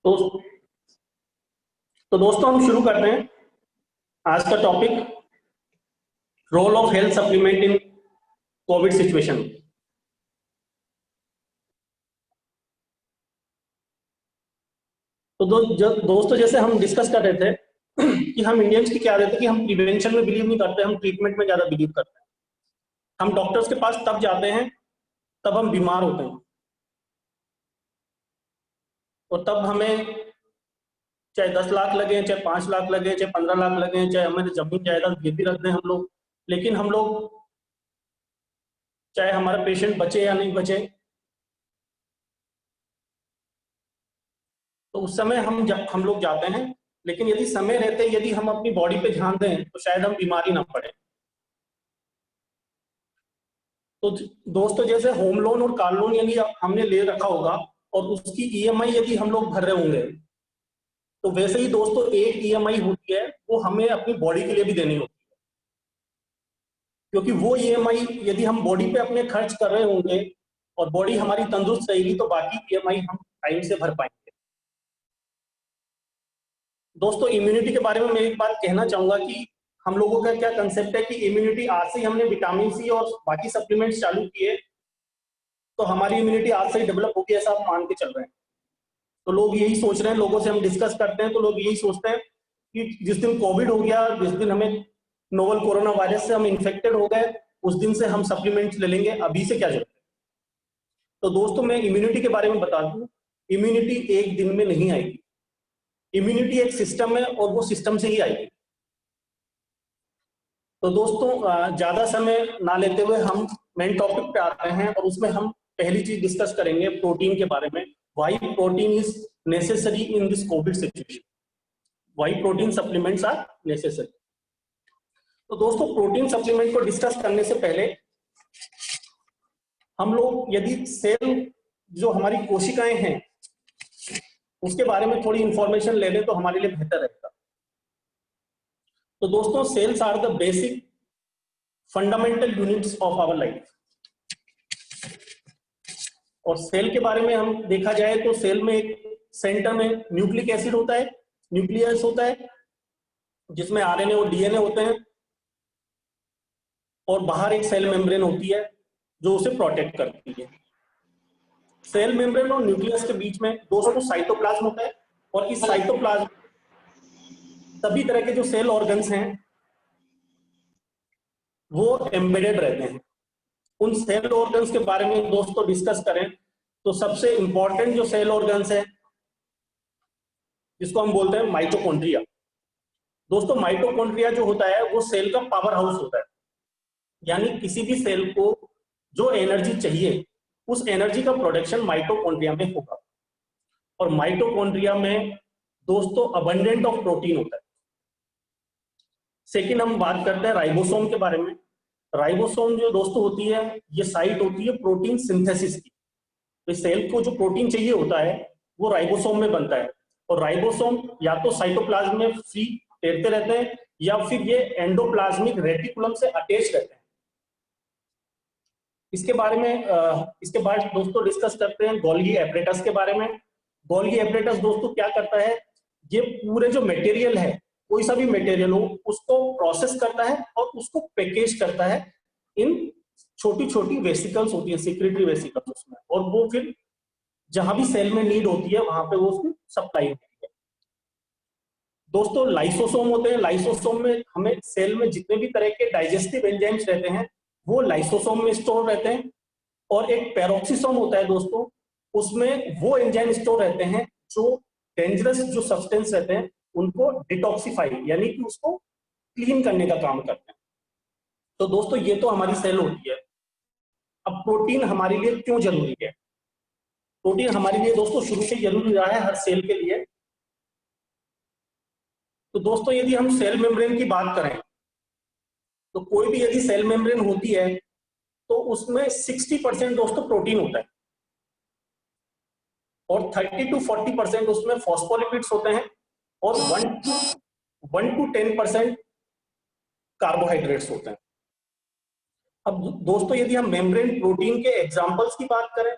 तो दोस्तों हम शुरू करते हैं आज का topic, role of health supplement in COVID situation. तो दोस्तों जैसे हम डिस्कस कर रहे थे कि हम इंडियंस की क्या आदत है कि हम प्रिवेंशन में बिलीव नहीं करते, हम ट्रीटमेंट में ज्यादा बिलीव करते हैं। हम डॉक्टर्स के पास तब जाते हैं तब हम बीमार होते हैं, और तब हमें चाहे 10 लाख लगे, चाहे 5 लाख लगे, चाहे 15 लाख लगे, चाहे हमारे जमीन जायदाद गिरवी रख दें हम लोग, लेकिन हम लोग चाहे हमारा पेशेंट बचे या नहीं बचे, तो उस समय हम लोग जाते हैं। लेकिन यदि समय रहते यदि हम अपनी बॉडी पे ध्यान दें तो शायद हम बीमारी ना पड़े। तो दोस्तों जैसे होम लोन और कार लोन यदि हमने ले रखा होगा और उसकी ईएमआई यदि हम लोग भर रहे होंगे, तो वैसे ही दोस्तों एक ईएमआई होती है वो हमें अपनी बॉडी के लिए भी देनी होती है, क्योंकि वो ईएमआई यदि हम बॉडी पे अपने खर्च कर रहे होंगे और बॉडी हमारी तंदुरुस्त रहेगी तो बाकी ईएमआई हम टाइम से भर पाएंगे। दोस्तों इम्यूनिटी के बारे में मैं एक बात कहना चाहूंगा कि हम लोगों का क्या कंसेप्ट है कि इम्यूनिटी आज से हमने विटामिन सी और बाकी सप्लीमेंट्स चालू किए तो हमारी इम्यूनिटी आज से ही डेवलप होगी, ऐसा आप मान के चल रहे हैं। तो लोग यही सोच रहे हैं, लोगों से हम डिस्कस करते हैं तो लोग यही सोचते हैं कि जिस दिन कोविड हो गया, जिस दिन हमें नोवल कोरोना वायरस से हम इन्फेक्टेड हो गए, उस दिन से हम सप्लीमेंट्स ले लेंगे, अभी से क्या जरूरत है। तो दोस्तों मैं इम्यूनिटी के बारे में बता दूं, इम्यूनिटी एक दिन में नहीं आएगी। इम्यूनिटी एक सिस्टम है और वो सिस्टम से ही आएगी। तो दोस्तों ज्यादा समय ना लेते हुए हम मेन टॉपिक पे आते हैं और उसमें हम पहली चीज डिस्कस करेंगे प्रोटीन के बारे में। Why protein is necessary in this COVID situation, why protein supplements are necessary. तो दोस्तों प्रोटीन सप्लीमेंट को डिस्कस करने से पहले हम लोग यदि सेल जो हमारी कोशिकाएं हैं उसके बारे में थोड़ी इंफॉर्मेशन ले लें तो हमारे लिए बेहतर रहेगा। तो दोस्तों cells are the basic fundamental units of our life. और सेल के बारे में हम देखा जाए तो सेल में एक सेंटर में न्यूक्लिक एसिड होता है, न्यूक्लियस होता है जिसमें आरएनए और डीएनए होते हैं, और बाहर एक सेल मेम्ब्रेन होती है जो उसे प्रोटेक्ट करती है। सेल मेम्ब्रेन और न्यूक्लियस के बीच में दोस्तों साइटोप्लाज्म होता है, और इस साइटोप्लाज्म सभी तरह के जो सेल ऑर्गन्स हैं वो एम्बेडेड रहते हैं। उन सेल ऑर्गन्स के बारे में दोस्तों डिस्कस करें तो सबसे इंपॉर्टेंट जो सेल ऑर्गन्स है जिसको हम बोलते हैं माइटोकॉन्ड्रिया। दोस्तों माइटोकॉन्ड्रिया जो होता है वो सेल का पावर हाउस होता है, यानी किसी भी सेल को जो एनर्जी चाहिए उस एनर्जी का प्रोडक्शन माइटोकॉन्ड्रिया में होगा। और माइटोकॉन्ड्रिया में दोस्तों अबंडेंट ऑफ प्रोटीन होता है। सेकेंड हम बात करते हैं राइबोसोम के बारे में। राइबोसोम जो दोस्तों होती है ये साइट होती है प्रोटीन सिंथेसिस की। तो सेल को जो प्रोटीन चाहिए होता है वो राइबोसोम में बनता है, और राइबोसोम या तो साइटोप्लाज्म में फ्री तैरते रहते हैं या फिर ये एंडोप्लाज्मिक रेटिकुलम से अटैच रहते हैं। इसके बारे में इसके बाद दोस्तों डिस्कस करते हैं गोल्गी एपरेटस के बारे में। गोल्गी एपरेटस दोस्तों क्या करता है, ये पूरे जो मटेरियल है कोई सा भी मटेरियल हो उसको प्रोसेस करता है और उसको पैकेज करता है इन छोटी छोटी वेसिकल्स होती है, सिक्रेटरी वेसिकल्स उसमें, और वो फिर जहां भी सेल में नीड होती है वहां पे वो उसको सप्लाई होती है। दोस्तों लाइसोसोम होते हैं, लाइसोसोम में हमें सेल में जितने भी तरह के डाइजेस्टिव एंजाइम्स रहते हैं वो लाइसोसोम में स्टोर रहते हैं। और एक पेरोक्सिसोम होता है दोस्तों, उसमें वो एंजाइम स्टोर रहते हैं जो डेंजरस जो सब्सटेंस रहते हैं उनको डिटॉक्सिफाई यानी कि उसको क्लीन करने का काम करते हैं। तो दोस्तों ये तो हमारी सेल होती है। अब प्रोटीन हमारे लिए क्यों जरूरी है? प्रोटीन हमारे लिए दोस्तों शुरू से जरूरी रहा है हर सेल के लिए। तो दोस्तों यदि हम सेल मेम्ब्रेन की बात करें तो कोई भी यदि सेल मेम्ब्रेन होती है तो उसमें 60% दोस्तों प्रोटीन होता है, और 30 to 40% उसमें फॉस्फोलिपिड्स होते हैं, और 1 to 10% कार्बोहाइड्रेट्स होते हैं। अब दोस्तों यदि हम मेम्ब्रेन प्रोटीन के एग्जांपल्स की बात करें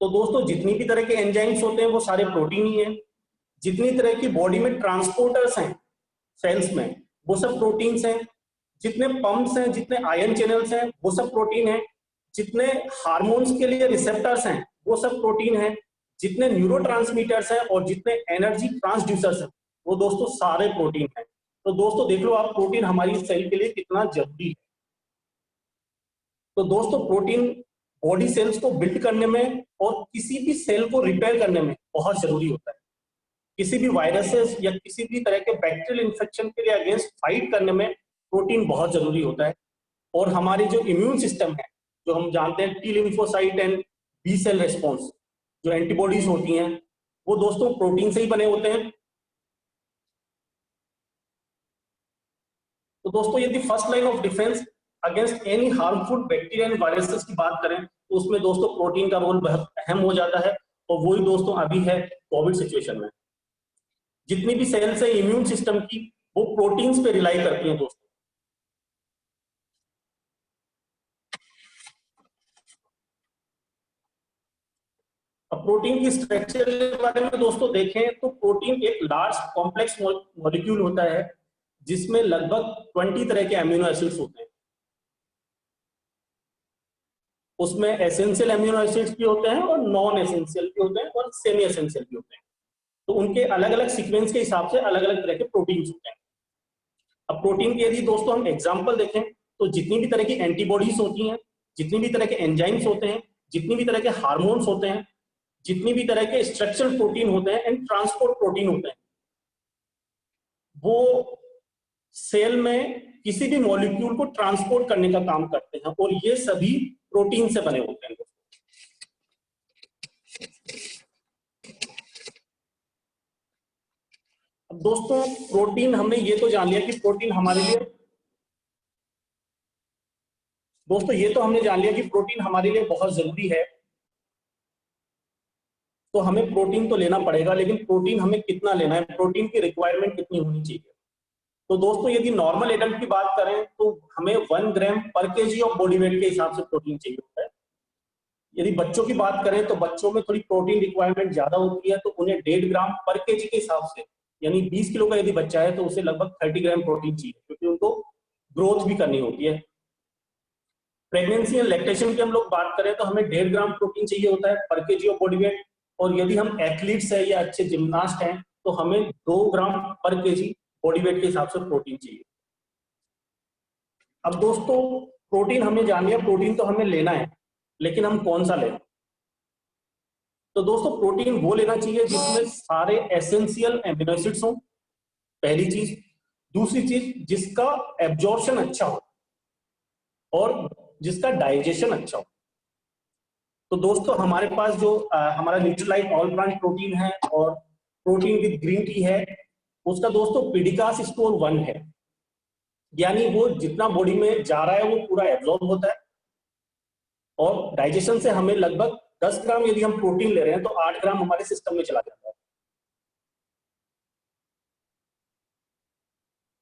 तो दोस्तों जितनी भी तरह के एंजाइम्स होते हैं वो सारे प्रोटीन ही हैं। जितनी तरह की बॉडी में ट्रांसपोर्टर्स हैं सेल्स में, वो सब प्रोटीन्स हैं। जितने पंप्स हैं, जितने आयन चैनल्स हैं, वो सब प्रोटीन है। जितने हार्मोन्स के लिए रिसेप्टर्स हैं, वो सब प्रोटीन है। जितने न्यूरोट्रांसमीटर्स हैं और जितने एनर्जी ट्रांसड्यूसर्स हैं, वो दोस्तों सारे प्रोटीन हैं। तो दोस्तों देख लो आप, प्रोटीन हमारी सेल के लिए कितना जरूरी है। तो दोस्तों प्रोटीन बॉडी सेल्स को बिल्ड करने में और किसी भी सेल को रिपेयर करने में बहुत जरूरी होता है। किसी भी वायरसेस या किसी भी तरह के बैक्टीरियल इन्फेक्शन के लिए अगेंस्ट फाइट करने में प्रोटीन बहुत जरूरी होता है। और हमारे जो इम्यून सिस्टम है, जो हम जानते हैं T lymphocyte and B cell response, जो एंटीबॉडीज होती हैं, वो दोस्तों प्रोटीन से ही बने होते हैं। तो दोस्तों यदि first line of defence against any harmful bacteria and viruses की बात करें तो उसमें दोस्तों प्रोटीन का रोल बहुत अहम हो जाता है। और वही दोस्तों अभी है कोविड सिचुएशन में। जितनी भी सेल्स है इम्यून सिस्टम की, वो प्रोटीन्स पे रिलाई करती हैं दोस्तों। अब प्रोटीन की स्ट्रक्चर के बारे में दोस्तों देखें तो प्रोटीन एक लार्ज कॉम्प्लेक्स मॉलिक्यूल होता है जिसमें लगभग 20 तरह के अमीनो एसिड्स होते हैं। उसमें एसेंशियल अमीनो एसिड्स भी होते हैं और नॉन एसेंशियल भी होते हैं और सेमी एसेंशियल भी होते हैं। तो उनके अलग अलग सीक्वेंस के हिसाब से अलग अलग तरह के प्रोटीन्स होते हैं। अब प्रोटीन के यदि दोस्तों हम एग्जाम्पल देखें तो जितनी भी तरह की एंटीबॉडीज होती हैं, जितनी भी तरह के एंजाइम्स होते हैं, जितनी भी तरह के हार्मोन्स होते हैं, जितनी भी तरह के स्ट्रक्चरल प्रोटीन होते हैं एंड ट्रांसपोर्ट प्रोटीन होते हैं, वो सेल में किसी भी मॉलिक्यूल को ट्रांसपोर्ट करने का काम करते हैं और ये सभी प्रोटीन से बने होते हैं। अब दोस्तों प्रोटीन, हमने ये तो जान लिया कि प्रोटीन हमारे लिए, दोस्तों ये तो हमने जान लिया कि प्रोटीन हमारे लिए बहुत जरूरी है। तो हमें प्रोटीन तो लेना पड़ेगा, लेकिन प्रोटीन हमें कितना लेना है, प्रोटीन की रिक्वायरमेंट कितनी होनी चाहिए। तो दोस्तों यदि नॉर्मल एडल्ट की बात करें तो हमें 1 ग्राम पर केजी ऑफ बॉडी वेट के हिसाब से प्रोटीन चाहिए होता है। यदि बच्चों की बात करें तो बच्चों में थोड़ी प्रोटीन रिक्वायरमेंट ज्यादा होती है, तो उन्हें 1.5 ग्राम पर केजी के हिसाब से, यानी 20 किलो का यदि बच्चा है तो उसे लगभग 30 ग्राम प्रोटीन चाहिए, क्योंकि उनको ग्रोथ भी करनी होती है। प्रेगनेंसी एंड लैक्टेशन की हम लोग बात करें तो हमें 1.5 ग्राम प्रोटीन चाहिए होता है पर केजी ऑफ बॉडी वेट। और यदि हम एथलीट्स है या अच्छे जिम्नास्ट हैं तो हमें 2 ग्राम पर केजी बॉडी वेट के हिसाब से प्रोटीन चाहिए। अब दोस्तों प्रोटीन हमने जान लिया, प्रोटीन तो हमें लेना है, लेकिन हम कौन सा लें। तो दोस्तों प्रोटीन वो लेना चाहिए जिसमें सारे एसेंशियल एमिनो एसिड्स हों, पहली चीज। दूसरी चीज, जिसका एब्जॉर्प्शन अच्छा हो और जिसका डाइजेशन अच्छा हो। तो दोस्तों हमारे पास जो हमारा न्यूट्रीलाइट ऑल प्लांट प्रोटीन है और प्रोटीन विद ग्रीन टी है, उसका दोस्तों पीडिकास स्कोर 1 है, यानी वो जितना बॉडी में जा रहा है वो पूरा एब्जॉर्ब होता है। और डाइजेशन से हमें लगभग 10 ग्राम यदि हम प्रोटीन ले रहे हैं तो 8 ग्राम हमारे सिस्टम में चला जाता है।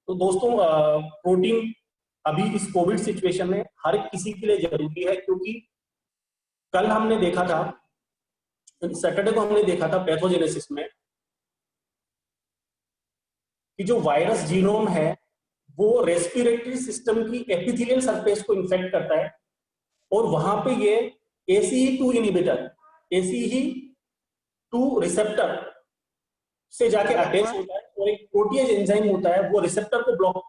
तो दोस्तों प्रोटीन अभी इस कोविड सिचुएशन में हर किसी के लिए जरूरी है, क्योंकि कल हमने देखा था, सैटरडे को हमने देखा था पैथोजेनेसिस में कि जो वायरस जीनोम है वो रेस्पिरेटरी सिस्टम की एपिथेलियल सरफेस को इन्फेक्ट करता है और वहां पे ये ACE2 इनहिबिटर, ACE2 रिसेप्टर से जाके अटैच होता है और एक प्रोटीएज एंजाइम होता है, वो रिसेप्टर को ब्लॉक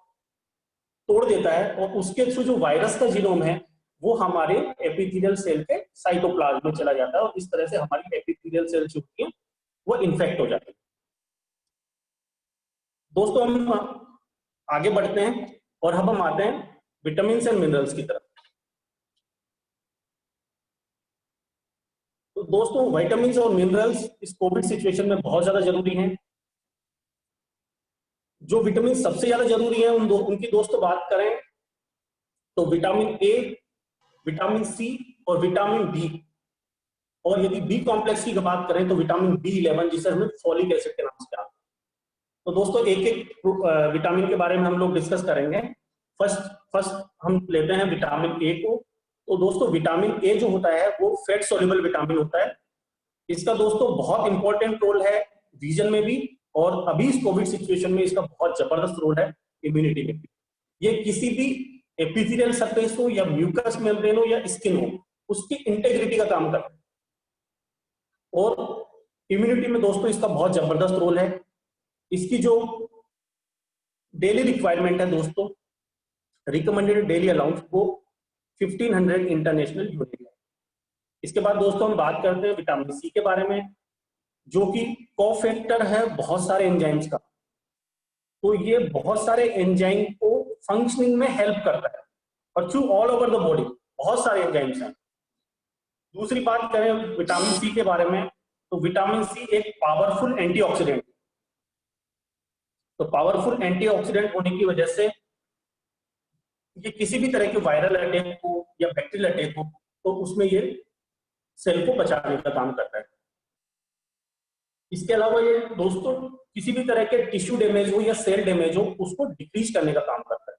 तोड़ देता है और उसके थ्रू जो वायरस का जीनोम है वो हमारे एपिथेलियल सेल के साइटोप्लाज्म में चला जाता है और इस तरह से हमारी एपिथेलियल सेल जो होती है वो इन्फेक्ट हो जाती है। दोस्तों हम आगे बढ़ते हैं और अब हम आते हैं विटामिन एंड मिनरल्स की तरफ। तो दोस्तों विटामिन और मिनरल्स इस कोविड सिचुएशन में बहुत ज्यादा जरूरी हैं। जो विटामिन सबसे ज्यादा जरूरी है उनकी दोस्तों बात करें तो विटामिन ए, विटामिन सी और विटामिन बी। और यदि बी कॉम्प्लेक्स की बात करें तो विटामिन B11, जिसे हम फॉलिक एसिड के नाम से जानते हैं। तो दोस्तों एक एक विटामिन के बारे में हम लोग डिस्कस करेंगे। फर्स्ट हम लेते हैं विटामिन ए को। तो दोस्तों विटामिन ए जो होता है वो फैट सोल्यूबल विटामिन होता है। इसका दोस्तों बहुत इंपॉर्टेंट रोल है विजन में भी और अभी इस कोविड सिचुएशन में इसका बहुत जबरदस्त रोल है इम्यूनिटी में। ये किसी भी एपिथेलियल सरफेस हो या म्यूकस मेम्ब्रेन हो या स्किन हो, उसकी इंटेग्रिटी का काम करता है। और इम्यूनिटी में दोस्तों इसका बहुत जबरदस्त रोल है। इसकी जो डेली रिक्वायरमेंट है दोस्तों, रिकमेंडेड डेली अलाउंस, वो 1500 इंटरनेशनल यूनिट है। इसके बाद दोस्तों हम बात करते हैं विटामिन सी के बारे में, जो कि कोफैक्टर है बहुत सारे एंजाइम्स का। तो ये बहुत सारे एंजाइम को फंक्शनिंग में हेल्प करता है और through all over the body बहुत सारे एंजाइम्स हैं। दूसरी बात करें विटामिन सी के बारे में, तो विटामिन सी एक पावरफुल एंटीऑक्सीडेंट। तो पावरफुल एंटीऑक्सीडेंट होने की वजह से ये किसी भी तरह के वायरल अटैक हो या बैक्टीरियल अटैक हो, तो उसमें ये सेल को बचाने का काम करता है। इसके अलावा ये दोस्तों किसी भी तरह के टिश्यू डैमेज हो या सेल डैमेज हो, उसको डिक्रीज करने का काम करता है।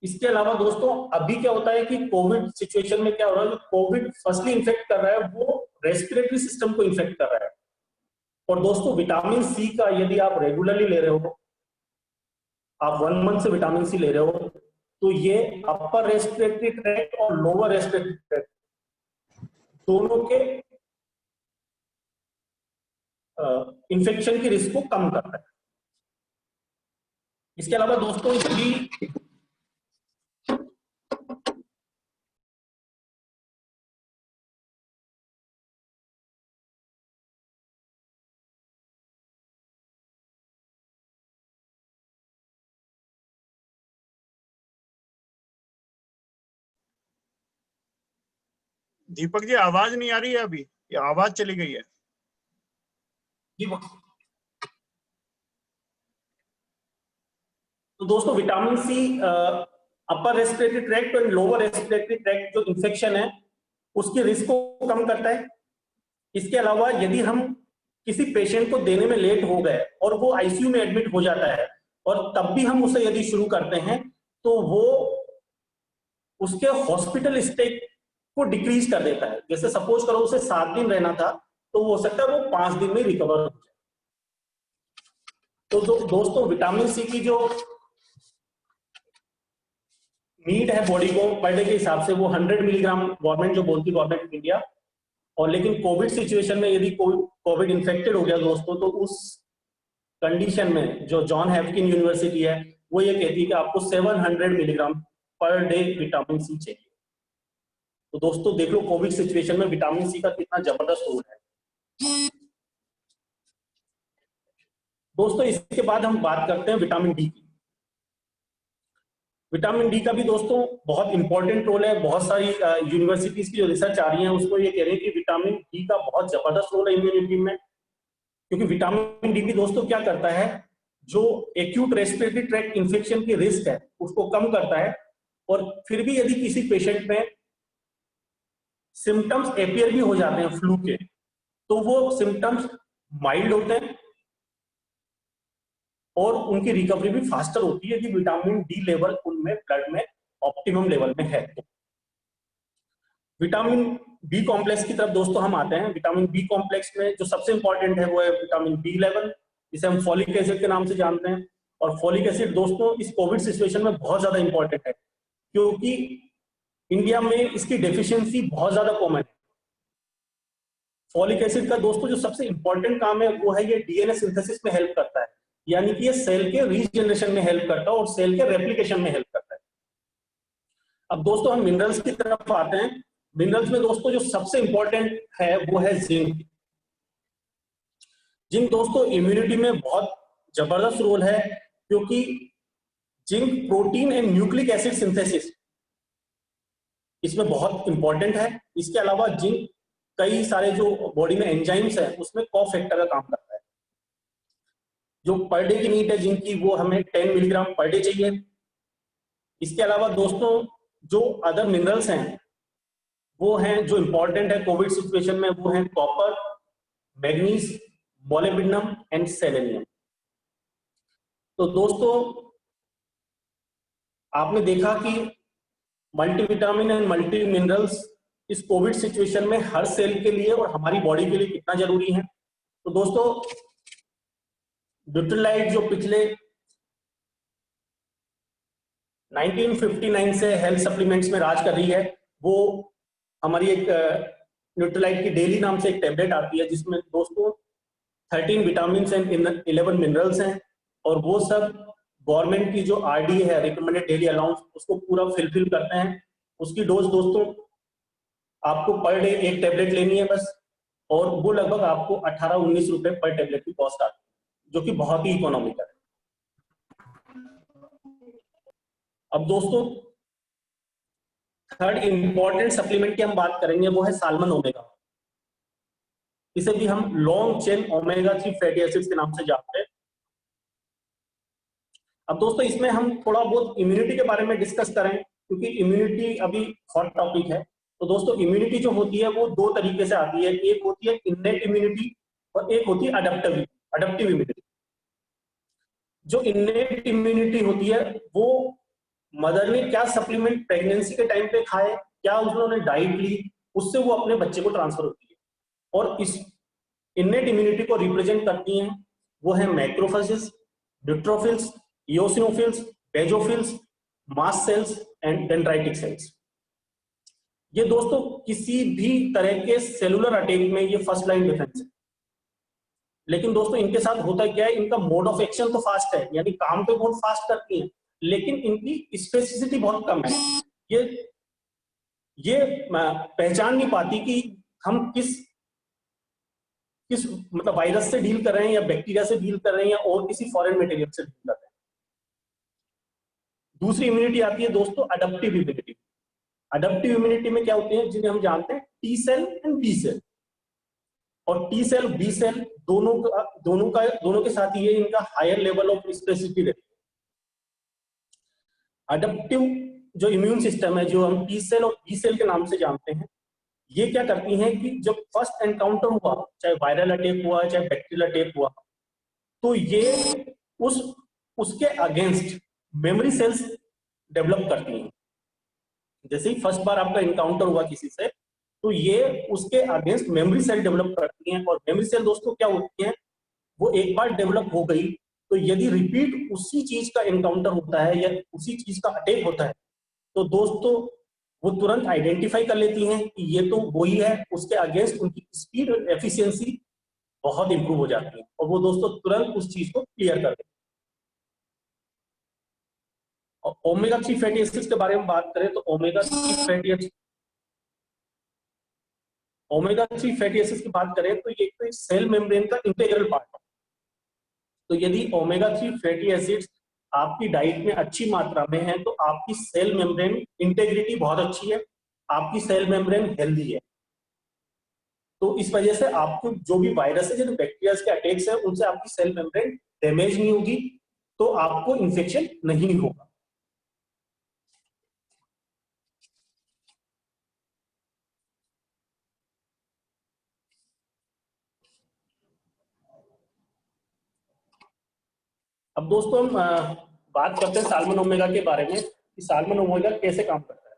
इसके अलावा दोस्तों अभी क्या होता है कि कोविड सिचुएशन में क्या हो रहा है, कोविड फर्स्टली इन्फेक्ट कर रहा है वो रेस्पिरेटरी सिस्टम को इन्फेक्ट कर रहा है। और दोस्तों विटामिन सी का यदि आप रेगुलरली ले रहे हो, आप 1 मंथ से विटामिन सी ले रहे हो, तो ये अपर रेस्पिरेटरी ट्रैक्ट और लोअर रेस्पिरेटरी ट्रैक्ट दोनों के इन्फेक्शन की रिस्क को कम करता है। इसके अलावा दोस्तों यदि दीपक जी आवाज नहीं आ रही है अभी, ये आवाज चली गई है। तो दोस्तों vitamin C upper respiratory tract और लोअर रेस्पिरेटरी ट्रैक्ट जो इन्फेक्शन है उसकी रिस्क को कम करता है। इसके अलावा यदि हम किसी पेशेंट को देने में लेट हो गए और वो आईसीयू में एडमिट हो जाता है और तब भी हम उसे यदि शुरू करते हैं, तो वो उसके हॉस्पिटल स्टे को डिक्रीज कर देता है। जैसे सपोज करो उसे 7 दिन रहना था, तो हो सकता है वो 5 दिन में रिकवर हो जाए। तो दोस्तों विटामिन सी की जो नीड है बॉडी को पर डे के हिसाब से वो 100 मिलीग्राम गवर्नमेंट जो बोलती है, गवर्नमेंट ऑफ इंडिया। और लेकिन कोविड सिचुएशन में यदि कोविड इन्फेक्टेड हो गया दोस्तों, तो उस कंडीशन में जो जॉन हैपकिन यूनिवर्सिटी है वो ये कहती है कि आपको 700 milligram per day vitamin C चाहिए। तो दोस्तों देख लो कोविड सिचुएशन में विटामिन सी का कितना जबरदस्त रोल है। दोस्तों इसके बाद हम बात करते हैं विटामिन डी की। विटामिन डी का भी दोस्तों बहुत इंपॉर्टेंट रोल है। बहुत सारी यूनिवर्सिटीज की जो रिसर्च आ रही है उसको ये कह रहे हैं कि विटामिन डी का बहुत जबरदस्त रोल है इम्यूनिटी में। क्योंकि विटामिन डी भी दोस्तों क्या करता है, जो एक्यूट रेस्पिरेटरी ट्रैक्ट इन्फेक्शन की रिस्क है उसको कम करता है। और फिर भी यदि किसी पेशेंट में सिम्टम्स अपियर भी हो जाते हैं फ्लू के, तो वो सिम्टम्स माइल्ड होते हैं और उनकी रिकवरी भी फास्टर होती है कि विटामिन डी लेवल उनमें ब्लड में ऑप्टिमम लेवल में है। विटामिन बी कॉम्प्लेक्स की तरफ दोस्तों हम आते हैं। विटामिन बी कॉम्प्लेक्स में जो सबसे इंपॉर्टेंट है वो है विटामिन बी लेवल, जिसे हम फॉलिक एसिड के नाम से जानते हैं। और फॉलिक एसिड दोस्तों इस कोविड सिचुएशन में बहुत ज्यादा इंपॉर्टेंट है, क्योंकि इंडिया में इसकी डेफिशिएंसी बहुत ज्यादा कॉमन है। फॉलिक एसिड का दोस्तों जो सबसे इंपॉर्टेंट काम है वो है ये डीएनए सिंथेसिस में हेल्प करता है, यानी कि ये सेल के रीजनरेशन में हेल्प करता है और सेल के रेप्लिकेशन में हेल्प करता है। अब दोस्तों हम मिनरल्स की तरफ आते हैं। मिनरल्स में दोस्तों जो सबसे इंपॉर्टेंट है वो है जिंक। जिंक दोस्तों इम्यूनिटी में बहुत जबरदस्त रोल है, क्योंकि zinc protein and nucleic acid synthesis इसमें बहुत इंपॉर्टेंट है। इसके अलावा जिंक कई सारे जो बॉडी में एंजाइम्स है उसमें कोफैक्टर का काम करता है। जो पर डे की नीड है जिंक की वो हमें 10 मिलीग्राम पर डे चाहिए। इसके अलावा दोस्तों जो अदर मिनरल्स हैं वो हैं जो इंपॉर्टेंट है कोविड सिचुएशन में, वो हैं copper, manganese, molybdenum and selenium. तो दोस्तों आपने देखा कि मल्टीविटामिन एंड मल्टी मिनरल्स इस कोविड सिचुएशन में हर सेल के लिए और हमारी बॉडी के लिए कितना जरूरी है। तो दोस्तों न्यूट्रीलाइट जो पिछले 1959 से हेल्थ सप्लीमेंट्स में राज कर रही है, वो हमारी एक न्यूट्रीलाइट की डेली नाम से एक टेबलेट आती है जिसमें दोस्तों 13 विटामिन एंड 11 मिनरल्स हैं, और वो सब गवर्नमेंट की जो आरडी है, रिकमेंडेड डेली अलाउंस, उसको पूरा फुलफिल करते हैं। उसकी डोज दोस्तों आपको पर डे एक टेबलेट लेनी है बस, और वो लगभग आपको 18-19 रुपए पर टेबलेट की कॉस्ट आती है, जो कि बहुत ही इकोनॉमिकल है। अब दोस्तों थर्ड इंपॉर्टेंट सप्लीमेंट की हम बात करेंगे, वो है साल्मन ओमेगा। इसे भी हम long chain omega 3 fatty acids के नाम से जानते हैं। अब दोस्तों इसमें हम थोड़ा बहुत इम्यूनिटी के बारे में डिस्कस करें, क्योंकि इम्यूनिटी अभी हॉट टॉपिक है। तो दोस्तों इम्यूनिटी जो होती है वो दो तरीके से आती है, एक होती है इननेट इम्यूनिटी और एक होती है अडप्टिव इम्यूनिटी। जो इननेट इम्यूनिटी होती है वो मदर ने क्या सप्लीमेंट प्रेगनेंसी के टाइम पे खाए, क्या उन्होंने डाइट ली, उससे वो अपने बच्चे को ट्रांसफर होती है। और इस इननेट इम्यूनिटी को रिप्रेजेंट करती हैं वो है macrophages, neutrophils, eosinophils, basophils, mast cells and dendritic cells. ये दोस्तों किसी भी तरह के सेलुलर अटैक में ये फर्स्ट लाइन डिफेंस है। लेकिन दोस्तों इनके साथ होता क्या है, इनका मोड ऑफ एक्शन तो फास्ट है, यानी काम तो बहुत फास्ट करती हैं, लेकिन इनकी स्पेसिसिटी बहुत कम है। ये पहचान नहीं पाती कि हम किस मतलब वायरस से डील कर रहे हैं या बैक्टीरिया से डील कर रहे हैं या और किसी फॉरेन मटेरियल से डील कर रहे हैं। दूसरी इम्यूनिटी आती है दोस्तों अडप्टिव इम्यूनिटी। अडप्टिव इम्यूनिटी में क्या होती है, जिन्हें हम जानते हैं T cell and B cell. और टी सेल बी सेल दोनों के साथ ये इनका हायर लेवल ऑफ स्पेसिसिटी रहती है। अडप्टिव जो इम्यून सिस्टम है, जो हम टी सेल और बी सेल के नाम से जानते हैं, ये क्या करती हैं कि जब फर्स्ट एनकाउंटर हुआ, चाहे वायरल अटैक हुआ चाहे बैक्टीरियल अटैक हुआ, तो ये उसके अगेंस्ट मेमोरी सेल्स डेवलप करती हैं। जैसे ही फर्स्ट बार आपका इनकाउंटर हुआ किसी से, तो ये उसके अगेंस्ट मेमोरी सेल डेवलप करती हैं। और मेमोरी सेल दोस्तों क्या होती हैं, वो एक बार डेवलप हो गई तो यदि रिपीट उसी चीज का एनकाउंटर होता है या उसी चीज का अटैक होता है, तो दोस्तों वो तुरंत आइडेंटिफाई कर लेती हैं कि ये तो वो ही है। उसके अगेंस्ट उनकी स्पीड और एफिशिएंसी बहुत इंप्रूव हो जाती है और वो दोस्तों तुरंत उस चीज को क्लियर कर देते हैं। और ओमेगा 3 फैटी एसिड्स के बारे में बात करें तो ओमेगा 3 फैटी एसिड्स की बात करें तो ये तो सेल मेम्ब्रेन का इंटीग्रल पार्ट है। तो यदि ओमेगा 3 फैटी एसिड्स आपकी डाइट में अच्छी मात्रा में है तो आपकी सेल मेम्ब्रेन इंटेग्रिटी बहुत अच्छी है, आपकी सेल मेम्ब्रेन हेल्दी है। तो इस वजह से आपको जो भी वायरस है, जो बैक्टीरिया के अटैक्स है, उनसे आपकी सेल मेम्ब्रेन डैमेज नहीं होगी, तो आपको इन्फेक्शन नहीं होगा। अब दोस्तों हम बात करते हैं साल्मन ओमेगा के बारे में कि साल्मन ओमेगा कैसे काम करता है।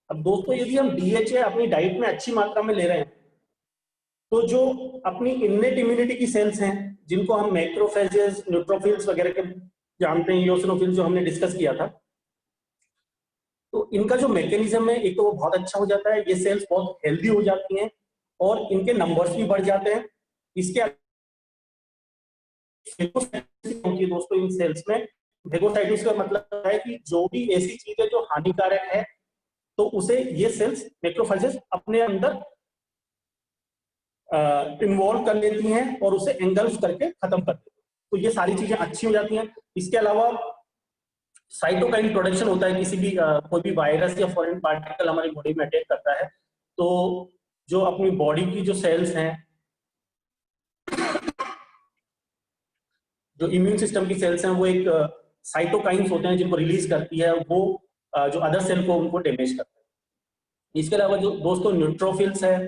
अब दोस्तों यदि हम DHA अपनी डाइट में अच्छी मात्रा में ले रहे हैं, तो जो अपनी इननेट इम्यूनिटी की सेल्स हैं, जिनको हम मैक्रोफेजेस, न्यूट्रोफिल्स वगैरह के जानते हैं, इओसिनोफिल्स जो हमने डिस्कस किया था, तो इनका जो मैकेनिज्म है, एक तो वो बहुत अच्छा हो जाता है, ये सेल्स बहुत हेल्दी हो जाती हैं और इनके नंबर्स भी बढ़ जाते हैं। इसके होती है दोस्तों इन सेल्स में। फेगोसाइटोसिस का मतलब है कि जो भी ऐसी चीज है जो हानिकारक है, तो उसे ये सेल्स मैक्रोफेजेस अपने अंदर इन्वॉल्व कर लेती हैं और उसे एंगल्फ करके खत्म कर देती हैं। तो ये सारी चीजें अच्छी हो जाती हैं। इसके अलावा साइटोकाइन प्रोडक्शन होता है, किसी भी कोई भी वायरस या फॉरेन पार्टिकल हमारी बॉडी में अटैक करता है, तो जो अपनी बॉडी की जो सेल्स हैं, जो इम्यून सिस्टम की सेल्स हैं, वो एक साइटोकाइंस होते हैं जिनको रिलीज करती है, वो जो अदर सेल को उनको डैमेज करते हैं। इसके अलावा जो दोस्तों न्यूट्रोफिल्स है,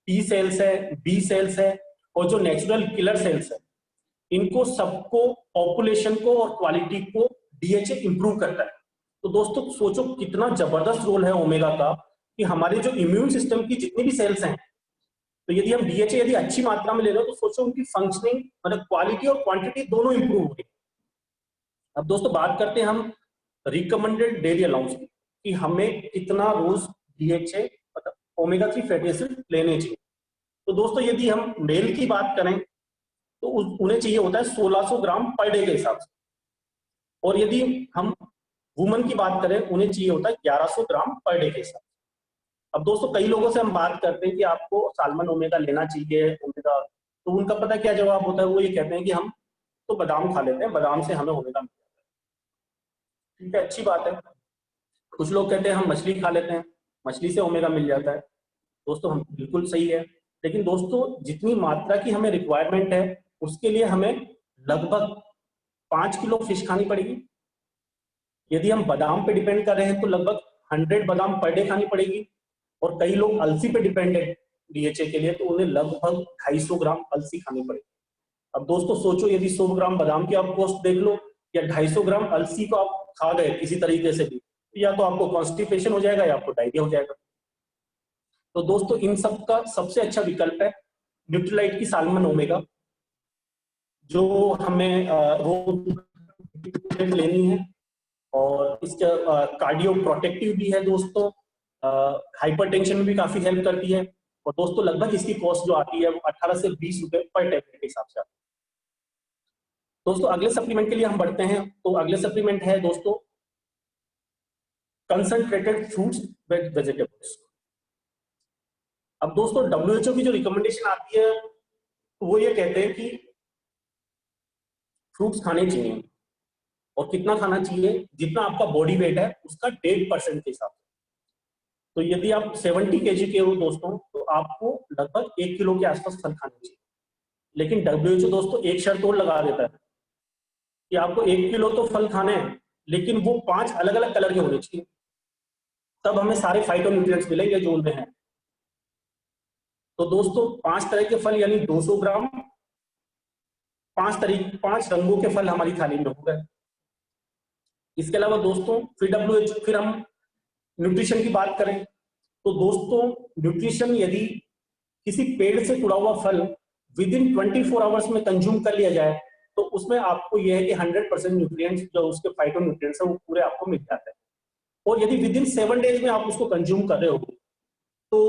टी सेल्स है, बी सेल्स है, और जो नेचुरल किलर सेल्स है, इनको सबको, पॉपुलेशन को और क्वालिटी को डीएचए इंप्रूव करता है। तो दोस्तों सोचो कितना जबरदस्त रोल है ओमेगा का कि हमारे जो इम्यून सिस्टम की जितनी भी सेल्स हैं, तो यदि हम डीएचए यदि अच्छी मात्रा में ले रहे हो तो सोचो उनकी फंक्शनिंग, मतलब क्वालिटी और क्वांटिटी दोनों इंप्रूव हो गई। अब दोस्तों बात करते हैं हम रिकमेंडेड डेली अलाउंस की, कि हमें कितना रोज डीएचए मतलब ओमेगा 3 फैटी एसिड लेने चाहिए। तो दोस्तों यदि हम मेल की बात करें तो उन्हें चाहिए होता है 1600 ग्राम पर डे के हिसाब से, और यदि हम वुमन की बात करें उन्हें चाहिए होता है 1100 ग्राम पर डे के हिसाब से। अब दोस्तों कई लोगों से हम बात करते हैं कि आपको साल्मन ओमेगा लेना चाहिए ओमेगा, तो उनका पता क्या जवाब होता है, वो ये कहते हैं कि हम तो बादाम खा लेते हैं, बादाम से हमें ओमेगा मिल जाता है। ठीक है, अच्छी बात है। कुछ लोग कहते हैं हम मछली खा लेते हैं, मछली से ओमेगा मिल जाता है। दोस्तों हम बिल्कुल सही है, लेकिन दोस्तों जितनी मात्रा की हमें रिक्वायरमेंट है उसके लिए हमें लगभग 5 किलो फिश खानी पड़ेगी। यदि हम बादाम पे डिपेंड कर रहे हैं तो लगभग 100 बादाम पर डे खानी पड़ेगी, और कई लोग अलसी पे डिपेंड है डीएचए के लिए, तो उन्हें लगभग 250 ग्राम अलसी खानी पड़ेगी। अब दोस्तों सोचो यदि 100 ग्राम बादाम की आप कॉस्ट देख लो या 250 ग्राम अलसी को आप खा गए किसी तरीके से भी, या तो आपको कॉन्स्टिपेशन हो जाएगा या आपको डायरिया हो जाएगा। तो दोस्तों इन सब का सबसे अच्छा विकल्प है न्यूट्रीलाइट की साल्मन ओमेगा, जो हमें रोज लेनी है, और इसका कार्डियो प्रोटेक्टिव भी है दोस्तों, हाइपरटेंशन में भी काफी हेल्प करती है, और दोस्तों लगभग इसकी कॉस्ट जो आती है वो 18 से 20 रुपए पर टैबलेट के हिसाब से आती है। दोस्तों अगले सप्लीमेंट के लिए हम बढ़ते हैं, तो अगले सप्लीमेंट है दोस्तों कंसंट्रेटेड फ्रूट्स विद वेजिटेबल्स। अब दोस्तों WHO की जो रिकमेंडेशन आती है वो ये कहते हैं कि फ्रूट्स खाने चाहिए, और कितना खाना चाहिए, जितना आपका बॉडी वेट है उसका 1.5% के हिसाब से। तो यदि आप 70 kg के हो दोस्तों, तो आपको लगभग 1 किलो के आसपास फल खाने चाहिए। लेकिन WHO दोस्तों एक शर्त और लगा देता है कि आपको 1 किलो तो फल खाने हैं, लेकिन वो 5 अलग अलग कलर के होने चाहिए, तब हमें सारे फाइटोन्यूट्रिएंट्स मिलेंगे जो उनमें हैं। तो दोस्तों 5 तरह के फल यानी 200 ग्राम 5 रंगों के फल हमारी थाली में हो गए। इसके अलावा दोस्तों फिर हम न्यूट्रिशन की बात करें तो दोस्तों न्यूट्रिशन यदि किसी पेड़ से टुटा हुआ फल विद इन 24 आवर्स में कंज्यूम कर लिया जाए तो उसमें आपको यह है कि 100% न्यूट्रिएंट्स जो उसके फाइटोन्यूट्रिएंट्स है वो पूरे आपको मिल जाते हैं। और यदि विद इन 7 डेज में आप उसको कंज्यूम कर रहे हो तो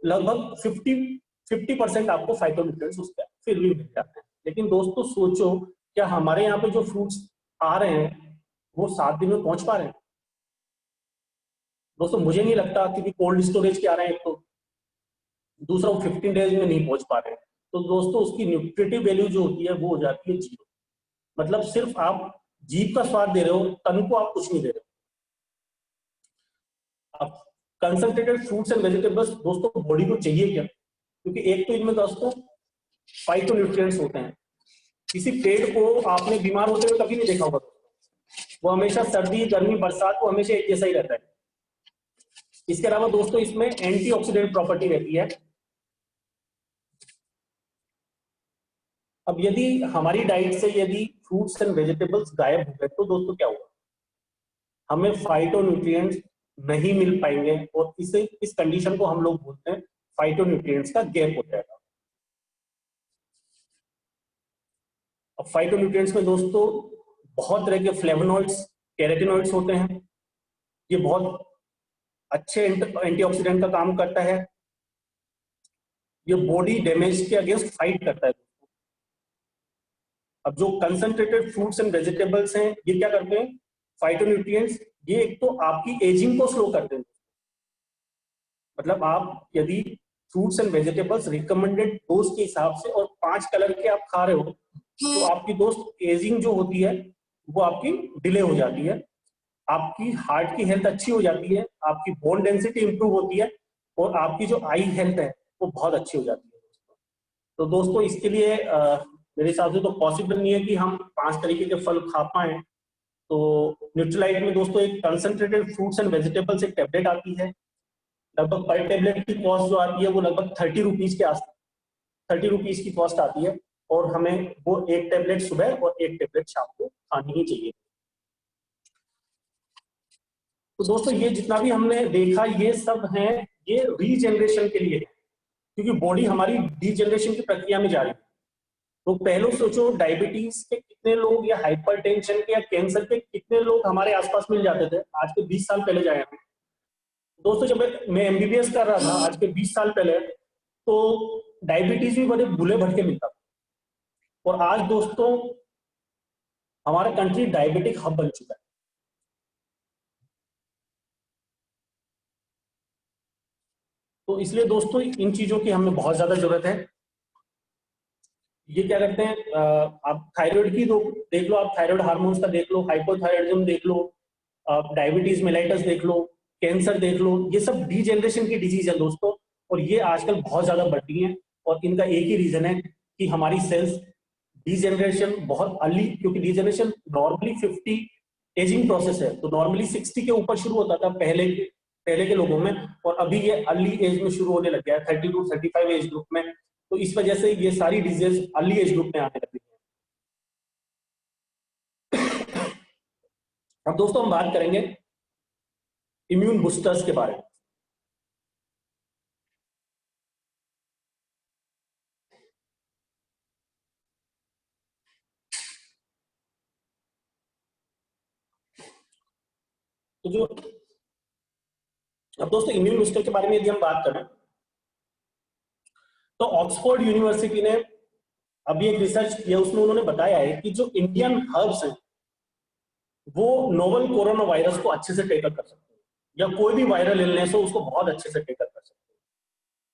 लगभग 50% आपको फाइटोन्यूट्रिएंट्स उसके फिर भी मिल जाते हैं। लेकिन दोस्तों सोचो क्या हमारे यहाँ पे जो फ्रूट्स आ रहे हैं वो 7 दिन में पहुंच पा रहे हैं? दोस्तों मुझे नहीं लगता, क्योंकि कोल्ड स्टोरेज के आ रहे हैं, एक तो दूसरा वो 15 डेज में नहीं पहुंच पा रहे हैं। तो दोस्तों उसकी न्यूट्रिटिव वैल्यू जो होती है वो हो जाती है 0। मतलब सिर्फ आप जीभ का स्वाद दे रहे हो, तन को आप कुछ नहीं दे रहे हो। अब कंसंट्रेटेड फ्रूट्स एंड वेजिटेबल्स दोस्तों बॉडी को चाहिए क्या? क्योंकि एक तो इनमें दोस्तों फाइटोन्यूट्रिएंट्स होते हैं। किसी पेड़ को आपने बीमार होते हुए कभी नहीं देखा होगा, वो हमेशा सर्दी गर्मी बरसात वो हमेशा एक जैसा ही रहता है। इसके अलावा दोस्तों इसमें एंटीऑक्सीडेंट प्रॉपर्टी रहती है। अब यदि हमारी डाइट से यदि फ्रूट्स एंड वेजिटेबल्स गायब हो गए तो दोस्तों क्या होगा? हमें फाइटोन्यूट्रिएंट्स नहीं मिल पाएंगे, और इस कंडीशन को हम लोग बोलते हैं फाइटोन्यूट्रिएंट्स का गैप हो जाएगा। अब फाइटोन्यूट्रिएंट्स में दोस्तों बहुत तरह के फ्लेवोनॉइड्स, कैरोटीनॉइड्स होते हैं। ये बहुत अच्छे एंटीऑक्सीडेंट का काम करता है। ये बॉडी डैमेज के अगेंस्ट फाइट करता है। अब जो कंसंट्रेटेड फ्रूट्स एंड वेजिटेबल्स हैं ये क्या करते हैं? फाइटोन्यूट्रिएंट्स ये एक तो आपकी एजिंग को स्लो करते हैं। मतलब आप यदि fruits and vegetables recommended dose के हिसाब से और 5 कलर के आप खा रहे हो तो आपकी दोस्त एजिंग जो होती है वो आपकी डिले हो जाती है, आपकी हार्ट की हेल्थ अच्छी हो जाती है, आपकी बोन डेंसिटी इंप्रूव होती है, और आपकी जो आई हेल्थ है वो बहुत अच्छी हो जाती है। तो दोस्तों इसके लिए मेरे हिसाब से तो पॉसिबल नहीं है कि हम 5 तरीके के फल खा पाए तो न्यूट्रीलाइट में दोस्तों एक कंसंट्रेटेड फ्रूट्स एंड वेजिटेबल्स एक टैबलेट आती है, लगभग पर टैबलेट की कॉस्ट जो आती है वो लगभग 30 रुपीज के आस 30 रुपीज की कॉस्ट आती है, और हमें वो एक टैबलेट सुबह और एक टैबलेट शाम को खानी ही चाहिए। तो दोस्तों ये जितना भी हमने देखा ये सब है, ये रीजनरेशन के लिए है, क्योंकि बॉडी हमारी डीजनरेशन की प्रक्रिया में जा रही है। तो पहले सोचो डायबिटीज के कितने लोग या हाइपरटेंशन के या कैंसर के कितने लोग हमारे आसपास मिल जाते थे आज के 20 साल पहले जाए। दोस्तों जब मैं एमबीबीएस कर रहा था आज के 20 साल पहले, तो डायबिटीज भी बड़े भूले भटके मिलता था, और आज दोस्तों हमारा कंट्री डायबिटिक हब बन चुका है। तो इसलिए दोस्तों इन चीजों की हमें बहुत ज्यादा जरूरत है। ये क्या करते हैं, आप थायराइड की देख लो, आप थायराइड हार्मोन्स का देख लो, हाइपोथायराइडिज्म देख लो, आप डायबिटीज मेलाइटस देख लो, कैंसर देख लो, ये सब डीजेनरेशन की डिजीज है दोस्तों, और ये आजकल बहुत ज्यादा बढ़ रही है। और इनका एक ही रीजन है कि हमारी सेल्स डीजेनरेशन बहुत अर्ली, क्योंकि डीजेनरेशन नॉर्मली 50 एजिंग प्रोसेस है, तो नॉर्मली 60 के ऊपर शुरू होता था पहले के लोगों में, और अभी ये अर्ली एज में शुरू होने लग गया है 30 to 35 एज ग्रुप में। तो इस वजह से ये सारी डिजीज अर्ली एज ग्रुप में आने लगी है। अब दोस्तों हम बात करेंगे इम्यून बूस्टर्स के बारे में। तो जो अब दोस्तों इम्यून बूस्टर के बारे में यदि हम बात करें, तो ऑक्सफोर्ड यूनिवर्सिटी ने अभी एक रिसर्च किया, उसमें उन्होंने बताया है कि जो इंडियन हर्ब्स हैं वो नोवल कोरोना वायरस को अच्छे से टेकअप कर सकते हैं, या कोई भी वायरल इलनेस हो उसको बहुत अच्छे से टेकअप कर सकते हैं।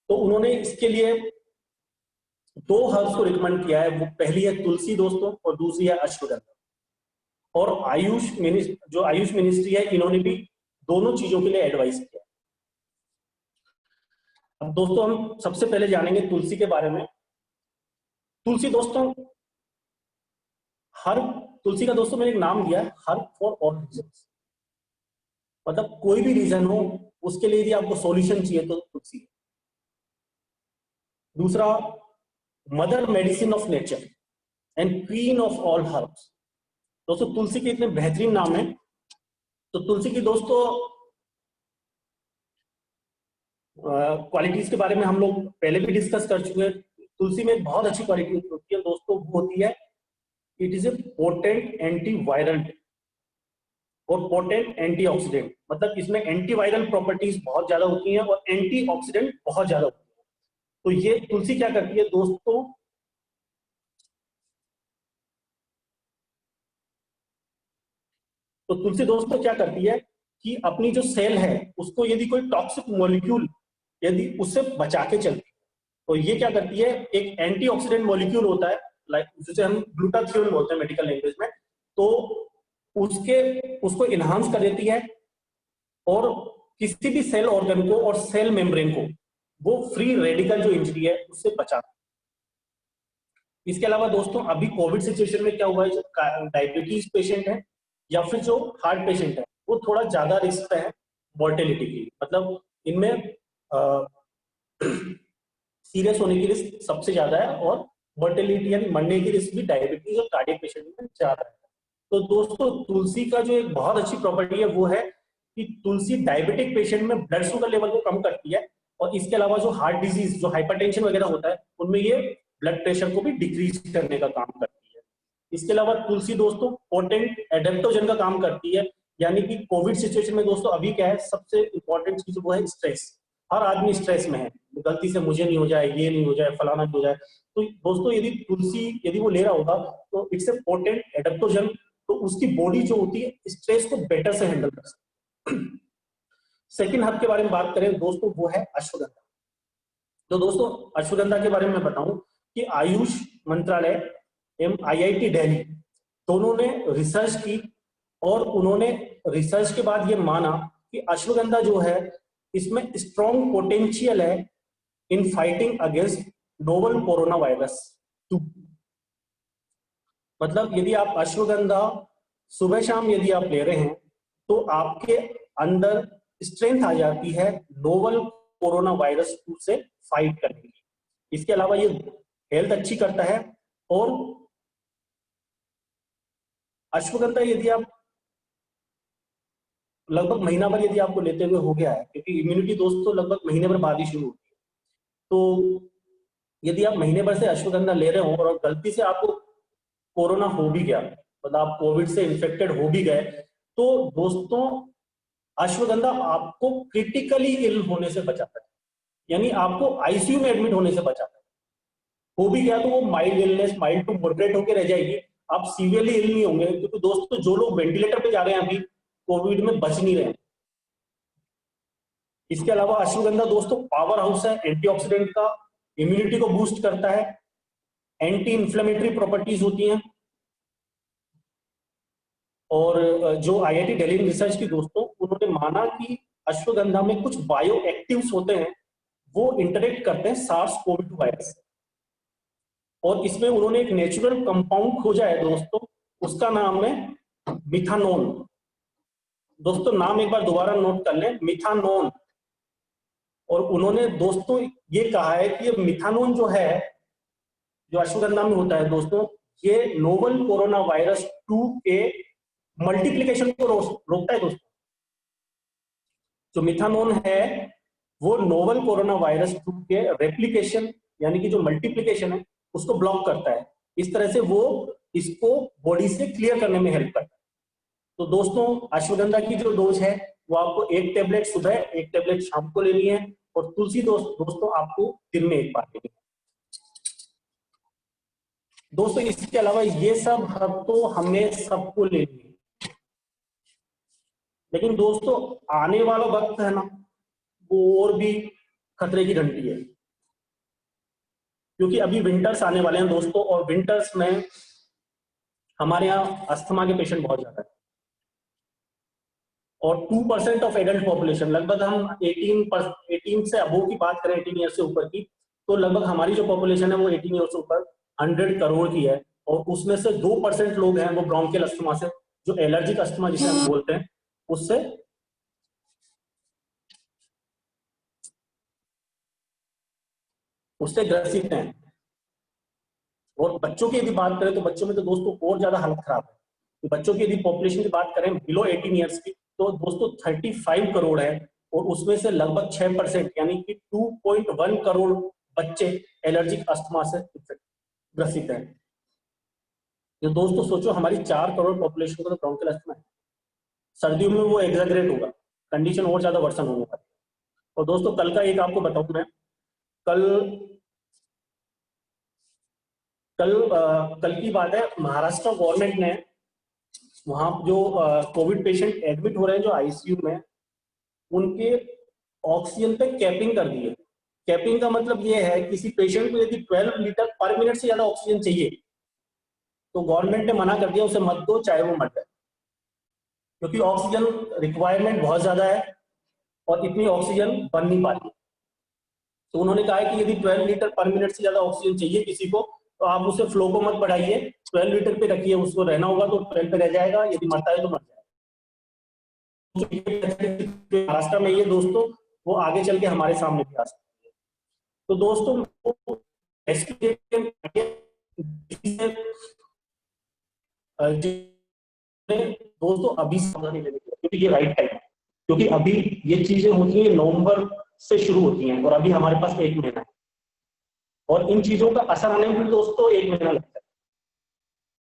तो उन्होंने इसके लिए 2 हर्ब्स को रिकमेंड किया है, वो पहली है तुलसी दोस्तों, और दूसरी है अश्वगंधा। और आयुष मिनिस्ट्री है, इन्होंने भी दोनों चीजों के लिए एडवाइस किया। अब दोस्तों हम सबसे पहले जानेंगे तुलसी के बारे में। तुलसी दोस्तों तुलसी का दोस्तों मैंने एक नाम दिया है, हर्ब फॉर ऑल रीजंस, मतलब कोई भी रीजन हो उसके लिए यदि आपको सॉल्यूशन चाहिए तो तुलसी है। दूसरा, mother medicine of nature and queen of all herbs. दोस्तों तुलसी के इतने बेहतरीन नाम है। तो तुलसी की दोस्तों क्वालिटीज के बारे में हम लोग पहले भी डिस्कस कर चुके हैं। तुलसी में एक बहुत अच्छी क्वालिटी होती है दोस्तों, वो होती है it is a potent antiviral और पोटेंट एंटीऑक्सीडेंट, मतलब इसमें एंटीवायरल प्रॉपर्टीज बहुत ज्यादा होती हैं और एंटीऑक्सीडेंट बहुत ज्यादा होती है। तो ये तुलसी क्या करती है दोस्तों, तो तुलसी दोस्तों क्या करती है कि अपनी जो सेल है उसको यदि कोई टॉक्सिक मॉलिक्यूल यदि उससे बचा के चलती है, तो ये क्या करती है, एक एंटीऑक्सीडेंट मॉलिक्यूल होता है, लाइक जिसे हम ग्लूटाथियोन बोलते हैं मेडिकल लैंग्वेज में, तो उसको इनहांस कर देती है, और किसी भी सेल ऑर्गन को और सेल मेम्ब्रेन को वो फ्री रेडिकल जो इंजरी है उससे बचाता है। इसके अलावा दोस्तों अभी कोविड सिचुएशन में क्या हुआ है, जो डायबिटीज पेशेंट है या फिर जो हार्ट पेशेंट है वो थोड़ा ज्यादा रिस्क है मोर्टेलिटी की, मतलब इनमें सीरियस होने की रिस्क सबसे ज्यादा है, और मोर्टेलिटी यानी मरने की रिस्क भी डायबिटीज और कार्डियक पेशेंट में ज्यादा है। तो दोस्तों तुलसी का जो एक बहुत अच्छी प्रॉपर्टी है वो है कि तुलसी डायबिटिक पेशेंट में ब्लड शुगर लेवल को कम करती है, और इसके अलावा जो हार्ट डिजीज जो हाइपरटेंशन वगैरह होता है उनमें ये ब्लड प्रेशर को भी डिक्रीज करने का काम करती है। इसके अलावा तुलसी दोस्तों पोटेंट एडेप्टोजन का काम करती है, यानी कि कोविड सिचुएशन में दोस्तों अभी क्या है, सबसे इंपॉर्टेंट चीज वो है स्ट्रेस। हर आदमी स्ट्रेस में है, गलती से मुझे नहीं हो जाए, ये नहीं हो जाए, फलाना नहीं हो जाए, तो दोस्तों यदि तुलसी यदि वो ले रहा होगा तो इट्स ए पोटेंट एडेप्टोजन, तो उसकी बॉडी जो होती है स्ट्रेस को बेटर से हैंडल कर सकती है। सेकेंड हब के बारे में बात करें दोस्तों वो है अश्वगंधा। तो दोस्तों अश्वगंधा के बारे में बताऊं कि आयुष मंत्रालय एवं IIT दिल्ली दोनों ने रिसर्च की, और उन्होंने रिसर्च के बाद ये माना कि अश्वगंधा जो है इसमें स्ट्रॉन्ग पोटेंशियल है in fighting against novel corona virus 2। मतलब यदि आप अश्वगंधा सुबह शाम यदि आप ले रहे हैं तो आपके अंदर स्ट्रेंथ आ जाती है नोवल कोरोना वायरस 2 से फाइट करने की। इसके अलावा ये हेल्थ अच्छी करता है। और अश्वगंधा यदि आप लगभग महीना भर यदि आपको लेते हुए हो गया है, क्योंकि इम्यूनिटी दोस्तों लगभग महीने भर बाद ही शुरू होती है, तो यदि आप महीने भर से अश्वगंधा ले रहे हो और गलती से आपको कोरोना हो भी गया, मतलब आप कोविड से इन्फेक्टेड हो भी गए, तो दोस्तों अश्वगंधा आपको क्रिटिकली इल होने से बचाता है, यानी आपको आईसीयू में एडमिट होने से बचाता है। हो भी गया तो वो mild illness, mild to moderate होकर रह जाएगी, आप सीवियरली इल नहीं होंगे। क्योंकि दोस्तों जो लोग वेंटिलेटर पे जा रहे हैं अभी कोविड में बच नहीं रहे। इसके अलावा अश्वगंधा दोस्तों पावर हाउस है एंटीऑक्सीडेंट का, इम्यूनिटी को बूस्ट करता है, एंटी इंफ्लेमेटरी प्रॉपर्टीज होती हैं। और जो आईआईटी दिल्ली रिसर्च की दोस्तों, उन्होंने माना कि अश्वगंधा में कुछ बायो एक्टिव्स होते हैं, वो इंटरेक्ट करते हैं सार्स कोविड वायरस से। और इसमें उन्होंने एक नेचुरल कंपाउंड खोजा है दोस्तों, उसका नाम है मिथानोन। दोस्तों नाम एक बार दोबारा नोट कर लें, मिथानोन। और उन्होंने दोस्तों ये कहा है कि ये मिथानोन जो है, जो अश्वगंधा में होता है दोस्तों, ये नोवल कोरोना वायरस 2 के मल्टीप्लिकेशन को रोकता है दोस्तों। जो मिथानोन है वो नोवल कोरोना वायरस 2 के रेप्लिकेशन यानी कि जो मल्टीप्लिकेशन है उसको ब्लॉक करता है। इस तरह से वो इसको बॉडी से क्लियर करने में हेल्प करता है। तो दोस्तों अश्वगंधा की जो डोज है वो आपको 1 टैबलेट सुबह, 1 टैबलेट शाम को लेनी है, और तुलसी दोस्तों आपको दिन में 1 बार लेनी है। दोस्तों इसके अलावा ये सब हब तो हमें सबको लेनी है, लेकिन दोस्तों आने वाला वक्त है ना, वो और भी खतरे की घंटी है। क्योंकि अभी विंटर्स आने वाले हैं दोस्तों, और विंटर्स में हमारे यहाँ अस्थमा के पेशेंट बहुत ज्यादा है। और 2% ऑफ एडल्ट पॉपुलेशन, लगभग हम 18 से अबोव की बात करें, 18 ईयर से ऊपर की, तो लगभग हमारी जो पॉपुलेशन है वो 18 ईयर से ऊपर 100 करोड़ की है। और उसमें से 2% लोग हैं वो ब्रोंकियल अस्थमा से, जो एलर्जिक अस्थमा जिसे हम बोलते हैं, उससे ग्रसित हैं। और बच्चों की यदि बात करें तो बच्चों में तो दोस्तों और ज्यादा हालत खराब है। तो बच्चों की यदि पॉपुलेशन की बात करें बिलो 18 ईयर्स की, तो दोस्तों 35 करोड़ है, और उसमें से लगभग 6% यानी कि 2.1 करोड़ बच्चे एलर्जिक अस्थमा से ग्रसित हैं। तो दोस्तों सोचो हमारी 4 करोड़ पॉपुलेशन को तो ब्रोंकियल अस्थमा है। सर्दियों में वो एग्जैगरेट होगा, कंडीशन और ज्यादा वर्सन होने वाली है। और दोस्तों कल का एक आपको बताऊं मैं, कल की बात है, महाराष्ट्र गवर्नमेंट ने वहां जो कोविड पेशेंट एडमिट हो रहे हैं जो आईसीयू में, उनके ऑक्सीजन पे कैपिंग कर दी है। कैपिंग का मतलब ये है किसी पेशेंट को यदि 12 लीटर पर मिनट से ज्यादा ऑक्सीजन चाहिए तो गवर्नमेंट ने मना कर दिया, उसे मत दो चाहे वो मर जाए, क्योंकि ऑक्सीजन रिक्वायरमेंट बहुत ज्यादा है और इतनी ऑक्सीजन बन नहीं पाती। तो उन्होंने कहा है कि यदि 12 लीटर पर मिनट से ज्यादा ऑक्सीजन चाहिए किसी को, तो आप उसे फ्लो को मत बढ़ाइए, 12 लीटर पे रखिए, उसको रहना होगा तो 12 पे रह जाएगा, यदि मरता है तो मर जाएगा। महाराष्ट्र में ये दोस्तों वो आगे चल के हमारे सामने भी आ सकती है। तो दोस्तों दोस्तों अभी सावधानी लेनी चाहिए, क्योंकि ये राइट टाइम है, क्योंकि अभी ये चीजें होती है नवंबर से शुरू होती हैं और अभी हमारे पास 1 महीना है, और इन चीजों का असर आने में दोस्तों 1 महीना लगता है।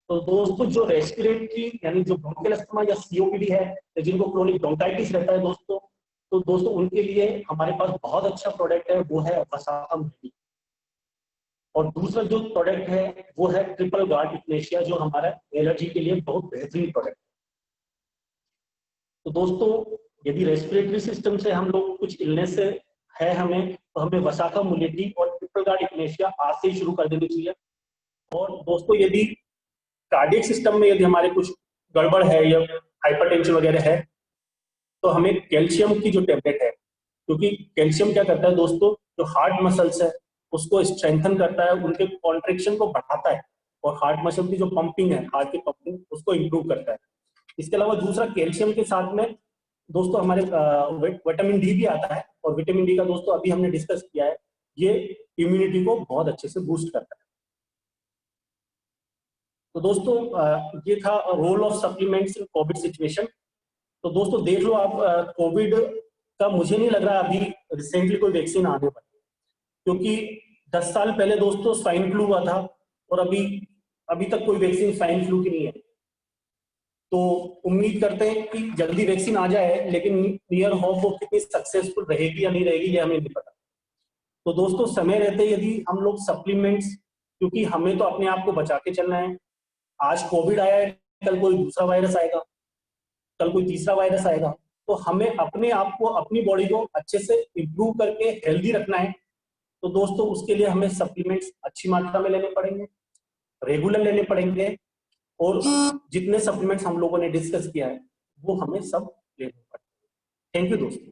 तो दोस्तों जो रेस्पिरेटरी यानी जो ब्रोंकियल अस्थमा या सीओपीडी है, जिनको क्रोनिक ब्रोंकाइटिस रहता है दोस्तों, तो दोस्तों उनके लिए हमारे पास बहुत अच्छा प्रोडक्ट है, वो है वसाखा मुलेटी। और दूसरा जो प्रोडक्ट है वो है ट्रिपल गार्ड इग्नेशिया, जो हमारा एलर्जी के लिए बहुत बेहतरीन प्रोडक्ट है। तो दोस्तों यदि रेस्पिरेटरी सिस्टम से हम लोग कुछ इलनेस से है हमें, तो हमें वसाखा मुलेटी और ट्रिपल गार्ड इग्नेशिया आज से ही शुरू कर देनी चाहिए। और दोस्तों यदि कार्डियक सिस्टम में यदि हमारे कुछ गड़बड़ है या हाइपरटेंशन वगैरह है, तो हमें कैल्शियम की जो टेबलेट है, क्योंकि कैल्शियम क्या करता है दोस्तों, जो हार्ट मसल्स है उसको स्ट्रेंथन करता है, उनके कॉन्ट्रेक्शन को बढ़ाता है, और हार्ट मसल की जो पंपिंग है, हार्ट की पंपिंग उसको इंप्रूव करता है। इसके अलावा दूसरा कैल्शियम के साथ में दोस्तों हमारे विटामिन डी भी आता है, और विटामिन डी का दोस्तों अभी हमने डिस्कस किया है, ये इम्यूनिटी को बहुत अच्छे से बूस्ट करता है। तो दोस्तों ये था role of supplements in COVID situation. तो दोस्तों देख लो आप, कोविड का मुझे नहीं लग रहा अभी रिसेंटली कोई वैक्सीन आने वाली, क्योंकि 10 साल पहले दोस्तों स्वाइन फ्लू हुआ था, और अभी तक कोई वैक्सीन स्वाइन फ्लू की नहीं है। तो उम्मीद करते हैं कि जल्दी वैक्सीन आ जाए, लेकिन नियर होप वो कितनी सक्सेसफुल रहेगी या नहीं रहेगी ये हमें नहीं पता। तो दोस्तों समय रहते यदि हम लोग सप्लीमेंट्स, क्योंकि हमें तो अपने आप को बचा के चलना है। आज कोविड आया है, कल कोई दूसरा वायरस आएगा, कल कोई तीसरा वायरस आएगा, तो हमें अपने आप को, अपनी बॉडी को अच्छे से इंप्रूव करके हेल्दी रखना है। तो दोस्तों उसके लिए हमें सप्लीमेंट्स अच्छी मात्रा में लेने पड़ेंगे, रेगुलर लेने पड़ेंगे, और जितने सप्लीमेंट्स हम लोगों ने डिस्कस किया है वो हमें सब लेने पड़ेंगे। थैंक यू दोस्तों।